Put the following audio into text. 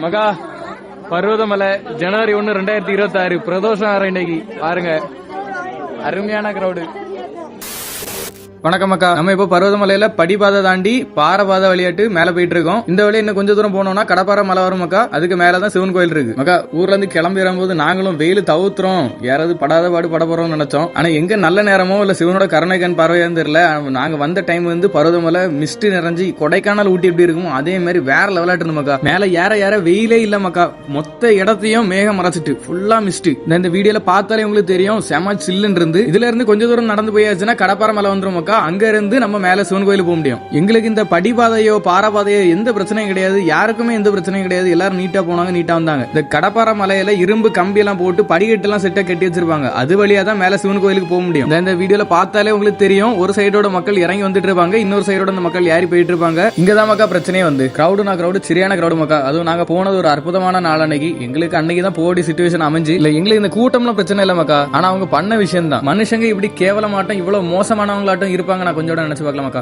மகா பர்வதமலை ஜனவரி 1, 2026 பிரதோஷம் ஆற இன்னைக்கு பாருங்க, அருமையான கிரௌடு. வணக்கம் அக்கா. நம்ம இப்போ பர்வதமலையில படிபாதை தாண்டி பாறை வழியாட்டு மேல போயிட்டு இருக்கோம். இந்த வழியா இன்னும் கொஞ்சம் தூரம் போனோம்னா கடப்பாறை மலை வரும் அக்கா. அதுக்கு மேலதான் சிவன் கோயில் இருக்கு அக்கா. ஊர்ல இருந்து கிளம்பி வரும்போது நாங்களும் வெயில் தவுத்துறோம், யாராவது படாத பாடு பட போறோம்னு நினைச்சோம். ஆனா எங்க நல்ல நேரமோ இல்ல சிவனோட கருணைக்கன் பார்வையா தெரியல. நாங்க வந்த டைம் வந்து பர்வதமலை மிஸ்ட் நிறைஞ்சி கொடைக்கானல் ஊட்டி எப்படி இருக்கும் அதே மாதிரி வேற லெவலாட்டு இருந்தோம்க்கா. மேல ஏற வெயிலே இல்லமாக்கா. மொத்த இடத்தையும் மேகம் மறைச்சிட்டு ஃபுல்லா மிஸ்ட். இந்த வீடியோல பார்த்தாலே உங்களுக்கு தெரியும் செம சில்லுன்னு இருந்து. இதுல இருந்து கொஞ்சம் தூரம் நடந்து போயாச்சுன்னா கடப்பாறை மலை வந்துரும் அக்கா. அங்க இருந்து நம்ம மேல சிவன் கோயிலுக்கு போக முடியும். எங்களுக்கு இந்த படிபாதையோ பாறைபாதையோ எந்த பிரச்சனையும் கிடையாது, யாருக்குமே எந்த பிரச்சனையும் கிடையாது. எல்லாரும் நீட்டா போனாங்க, நீட்டா வந்தாங்க. இந்த கடப்பாறை மலையில இரும்பு கம்பி எல்லாம் போட்டு படிக்கட்டு எல்லாம் செட்டா கட்டி வச்சிருப்பாங்க. அது வழியா தான் மேல சிவன் கோயிலுக்கு போக முடியும். இந்த வீடியோல பார்த்தாலே உங்களுக்கு தெரியும், ஒரு சைடோட மக்கள் இறங்கி வந்துட்டு இருப்பாங்க, இன்னொரு சைடோட அந்த மக்கள் ஏறி போயிட்டு இருப்பாங்க. இங்கதான் மக்கா பிரச்சனையே வந்து கிரௌடு சரியான கிரௌடு மக்கா. அதுவும் நாங்க போனது ஒரு அற்புதமான நாள் அன்னைக்கு. எங்களுக்கு அன்னைக்கு தான் போடி சிச்சுவேஷன் அமைஞ்சு இல்ல. எங்களுக்கு இந்த கூட்டம்லாம் பிரச்சனை இல்ல மக்கா. ஆனா அவங்க பண்ண விஷயம் தான். மனுஷங்க இப்படி கேவலமாட்டம் இவ்வளவு மோசமானவங்களாட்டம் இருப்பாங்க நான் கொஞ்சம் நினைச்சு பார்க்கலாமாக்கா.